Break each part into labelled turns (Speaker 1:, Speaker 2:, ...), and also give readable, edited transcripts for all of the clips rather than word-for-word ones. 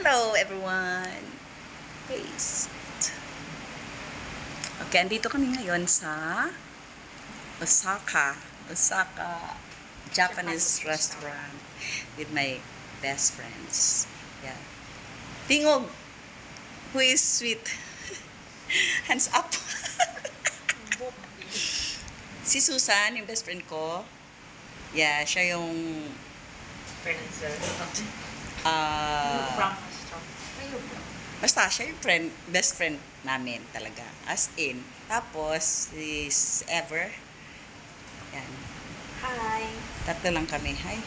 Speaker 1: Hello everyone! Peace! Okay, andito kami ngayon sa Osaka Japanese restaurant with my best friends. Yeah. Tingog! Who is sweet? Hands up! Si Susan, yung best friend ko. Yeah, siya yung basta siya yung best friend namin talaga. As in. Tapos, is Ever. Yan.
Speaker 2: Hi.
Speaker 1: Tatlo lang kami. Hi.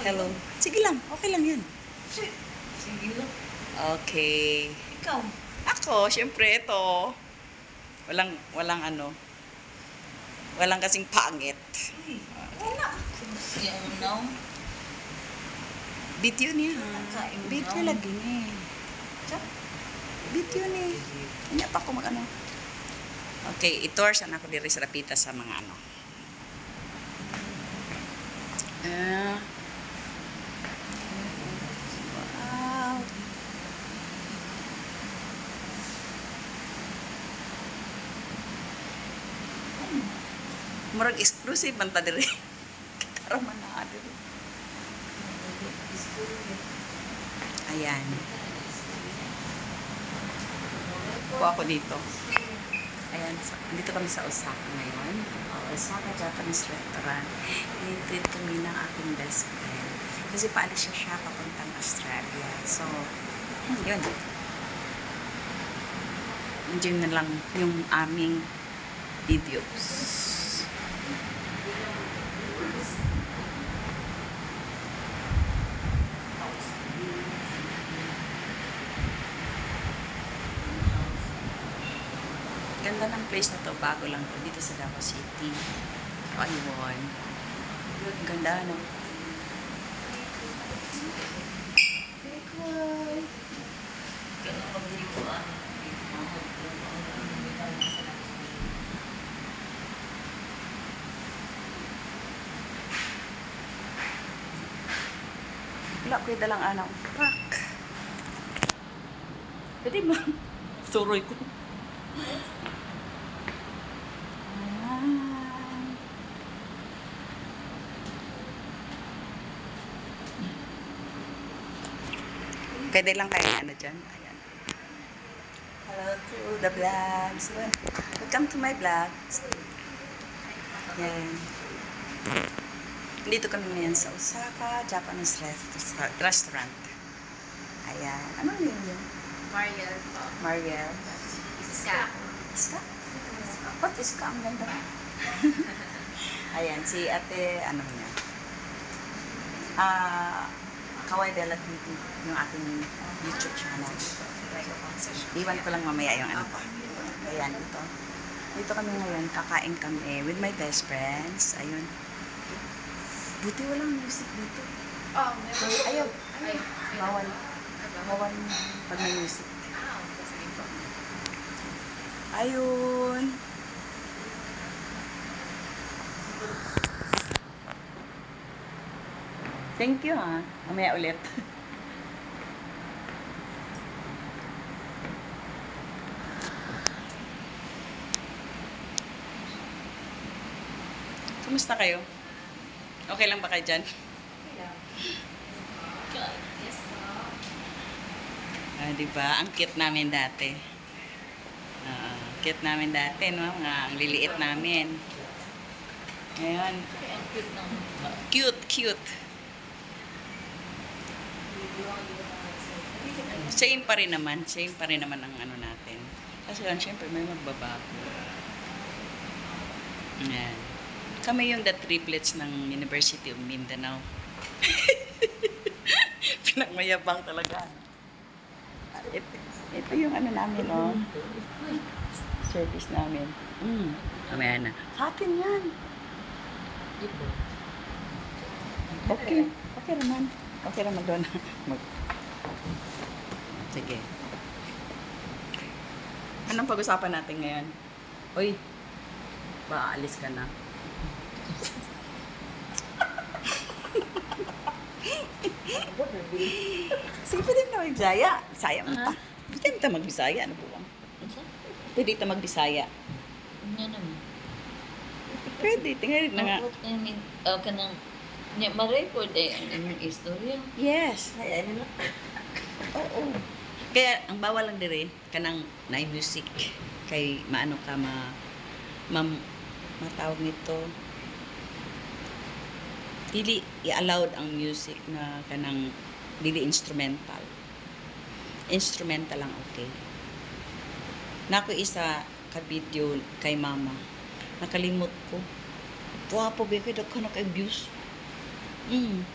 Speaker 1: Hello. Sige lang. Okay lang yun.
Speaker 2: Sige lang.
Speaker 1: Okay.
Speaker 2: Ikaw.
Speaker 1: Ako, syempre ito. Walang ano. Walang kasing pangit.
Speaker 2: Wala. Yung unaw.
Speaker 1: Video niya.
Speaker 2: Nakain mo
Speaker 1: Video
Speaker 2: na.
Speaker 1: lagi niya. Video ni. Hindi pa ako mag-ano. Okay, itour sana ako diri sa Rapita sa mga ano. Wow. Murag exclusive man ta diri. Kitara man na diri. Ayan. Kuha ako dito. Ayan, dito kami sa Osaka ngayon. Osaka Japanese restaurant. I-treat kami ng aking best friend. Kasi paalis siya papuntang Australia. So, yun. Enjoy na lang yung aming videos. Ganda ng place na to, bago lang to, dito sa Davao City. So, ayun. Ganda, no? Very cool. Wala ko yung dalang anang pak. Pwede ba? Suroy ko. Pwede lang kayo ano dyan. Ayan. Hello to the vlogs. Welcome to my vlogs. Ayan. Dito kami ngayon sa Osaka Japanese restaurant. Ayan. Ano yun yun?
Speaker 2: Mariel po.
Speaker 1: Mariel.
Speaker 2: Iska.
Speaker 1: Iska? Ba't iska? Ang ganda. Ayan. Si ate, ano niya? Kawaii Bella TV, yung ating YouTube channel. Iwan ko lang mamaya yung ano pa. Ayan, ito. Dito kami ngayon, kakain kami with my best friends. Ayun. Buti walang music dito.
Speaker 2: Oh, meron.
Speaker 1: Ayaw. Bawal. Bawal pag may music. Ayun. Thank you, ha. Mamaya ulit. Kumusta kayo? Okay lang ba kayo dyan? Diba? Ang cute namin dati. Cute namin dati, no? Ang liliit namin. Ngayon. Cute. Same pa rin naman ang ano natin. Kasi lang, syempre, may magbabago. Ayan. Kami yung the triplets ng University of Mindanao. Pinagmayabang talaga. Ito yung ano namin, oh. Service namin. Kamaya na. Sa atin yan. Okay naman. Okay naman doon. Sige. Anong pag-usapan natin ngayon? Uy, ba aalis ka na? Sige, pwede mo na magbisaya. Bisaya mo ta. Pwede mo ta magbisaya. Ano po ang? Pwede ta magbisaya.
Speaker 3: Nga naman.
Speaker 1: Pwede. Tingnan na nga.
Speaker 3: Kanang, ma-record ang inyong istorya.
Speaker 1: Yes. Oo. Kaya, ang bawal lang dire, kanang na music. Kay, maano ka, matawag nito. Dili, i-allowed ang music na kanang, dili instrumental. Instrumental lang okay. Nako isa ka-video kay mama. Nakalimot ko. Tuwa po ba kayo daghan na ka-abuse?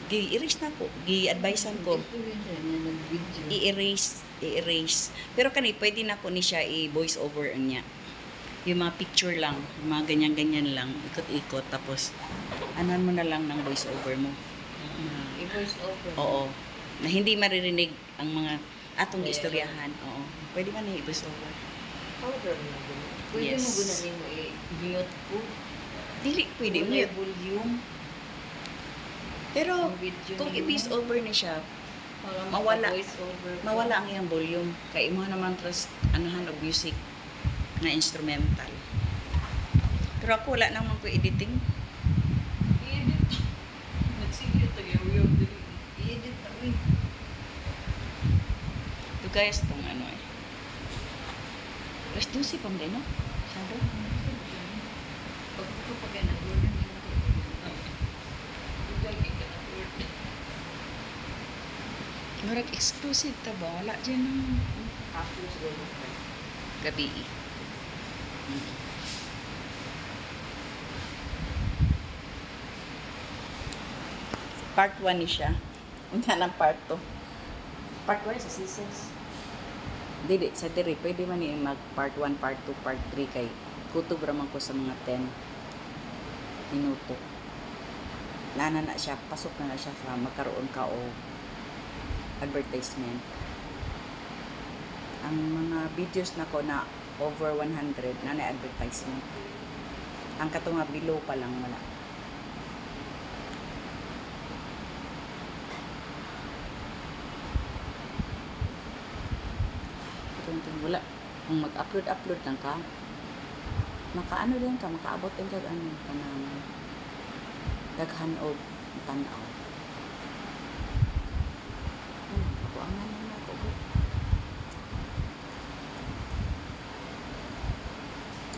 Speaker 1: Gi-erase na ko. Gi-advisean ko. I-erase. Pero kani, pwede na ko ni siya i-voice over niya. Yung mga picture lang, yung mga ganyan-ganyan lang, ikot-ikot, tapos, anuhan mo na lang ng voice over mo.
Speaker 3: I-voice over.
Speaker 1: Oo. Na hindi maririnig ang mga atong istoryahan. Oo. Pwede man i-voice over.
Speaker 3: Pwede
Speaker 1: Yes.
Speaker 3: mo gunanin mo i-mute ko.
Speaker 1: Dili, pwede mo.
Speaker 3: May volume.
Speaker 1: Pero,
Speaker 3: Ang video
Speaker 1: kung
Speaker 3: niyo.
Speaker 1: i-voice over ni siya,
Speaker 3: Para
Speaker 1: Mawala.
Speaker 3: maka-voice over ko.
Speaker 1: mawala ang iyang volume. Kaya imo naman trust anahan og music na instrumental. Pero ako wala naman ko editing.
Speaker 3: I-edit. Nagsige tagaw-yaw dili. I-edit na rin.
Speaker 1: Ito guys, tong ano eh. Alas 12 pang din, no? Sabi?
Speaker 3: Pag kapag nag-order niyo ko. Lagi ka nag-order.
Speaker 1: Murag exclusive ta ba? Wala dyan ng gabi. Part 1 ni siya. Una ng part 2. Part 1 sa seasons. Dili, sa diri, pwede man ni mag part 1, part 2, part 3 kay kutob raman ko sa mga 10 minuto. Nana na siya, pasok na siya sa magkaroon ka o advertisement. Ang mga videos na ko na over 100 na advertisement. Ang katunga below pa lang wala. Wala. Kung mag-upload lang ka, makaano din ka, makaabot din ka ano, kanang daghan o tanaw. Ako ang nanin na ako.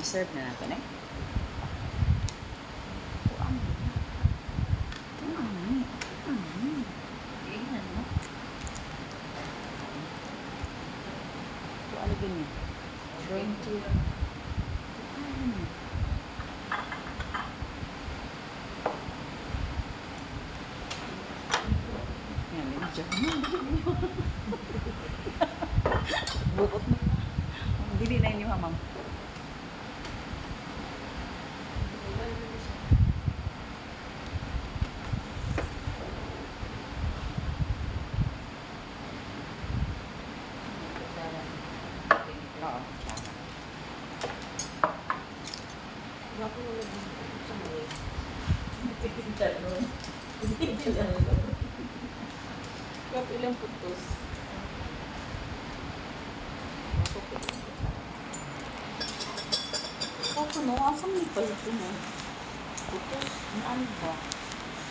Speaker 1: I-serve na natin eh. Ako ang
Speaker 3: Iyan, no?
Speaker 1: Ito alagin niya.
Speaker 3: Going to...
Speaker 1: Yan, medyo. Bukot mo. Dili na yun yung mamang. Oo.
Speaker 3: Ako wala din sa mga. Kapag ilang putos.
Speaker 1: Ako no, asam ni pa ito no. Putos, ano ba?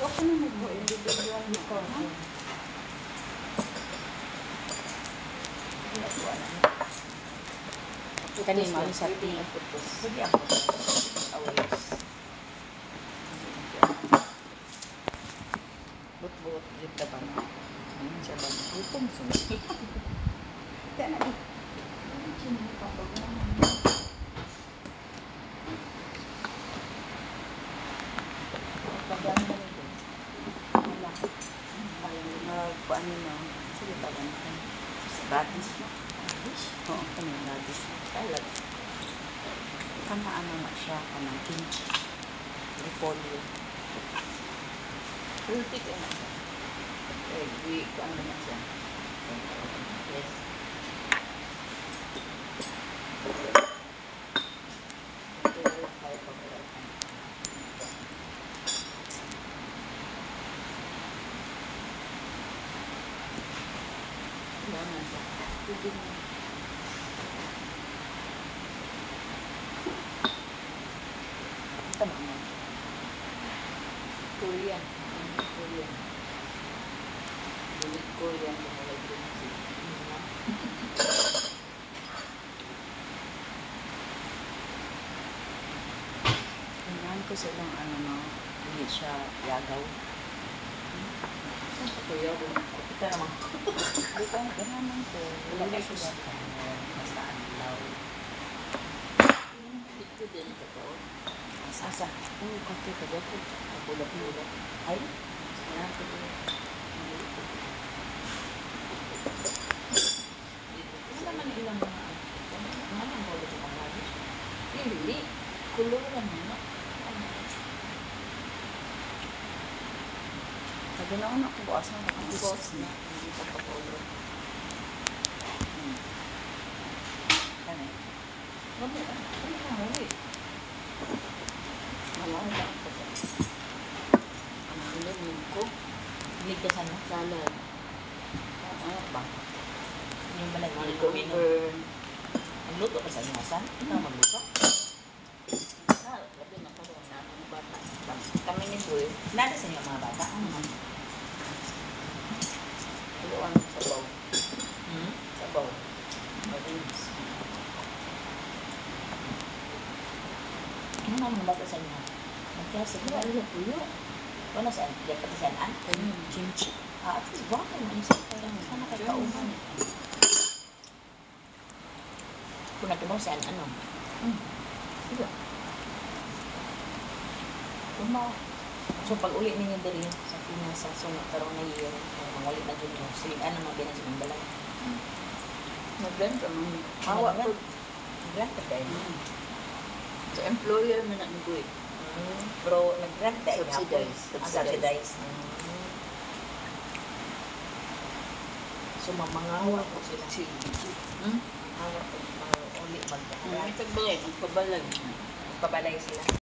Speaker 1: Ako na mo individual mo ko, ha? Kanina sa tingin putos. Pwede ako. Aways. But dito ba na? Ayun siya ba? Utong sumili. Kaya na eh. Pagyan na nito. Wala. Nagpaano na. Sige, tagan ko. Radish na. Radish? Oo, kami radish. Talag. Kamaan na siya. Kanang kimchi. Repolyo. Ulti ka na. Eh, ano na siya. Yes.
Speaker 3: Kailangan siya. Pwede mo.
Speaker 1: Ito naman.
Speaker 3: Korean. Korean. Bulit Korean. Bulit Korean.
Speaker 1: Tingnan ko silang ano no, hindi siya yagaw.
Speaker 3: Saan sa kuya ko?
Speaker 1: Ito naman. Di ba? Ganun lang ko. Wala ka siya. Basta anlaw.
Speaker 3: Ito din ito to.
Speaker 1: Asa?
Speaker 3: Oo, kasi taga ko. Bulak-bulak.
Speaker 1: Ay?
Speaker 3: Kaya ko din. Ano naman ilang mga ano ang bulak sa mga hindi. Kuluran mo.
Speaker 1: Sabi na ako bukas na.
Speaker 3: Ang boss na. Hindi pa papulo.
Speaker 1: Ano eh?
Speaker 3: Wala. Ano na huli? Malala ko sa. Ang ulit ko. Hilig ka sana? Salad.
Speaker 1: Ano ba?
Speaker 3: Yung malagyan
Speaker 1: Mango
Speaker 3: ko.
Speaker 1: burn.
Speaker 3: Magluto ka sa inasan? Ikaw magluto? Labi na karoon na mga bata. Kami ni Boy. Nada sa inyo mga bata? Tuluan sa baw. Sa baw. Marines. Ano naman mga bata sa inyo? Magkasa ko. Ano na puyo? Wala saan? Diyan pati saan?
Speaker 1: Kimchi.
Speaker 3: At least baka mo. Sana kayo kauman. Kung nagtabaw saan, ano? Diba? Tumaw. So, pag uli ninyo dali sa Pinas, sa sunod, karong na year, mangulit na dyan yung siligan na mga binan sa mga balay.
Speaker 2: Mag-rent ka mo.
Speaker 3: Hawa po. Nag-grant ka dahil.
Speaker 2: Sa employer man na ko eh.
Speaker 3: Pero nag-grant dahil.
Speaker 2: Subsidized.
Speaker 3: Subsidized. So, mamangawa ko sila. Hawa ko. Mga uli mag-grant.
Speaker 2: Tagbalay, magpabalay.
Speaker 3: Pabalay sila.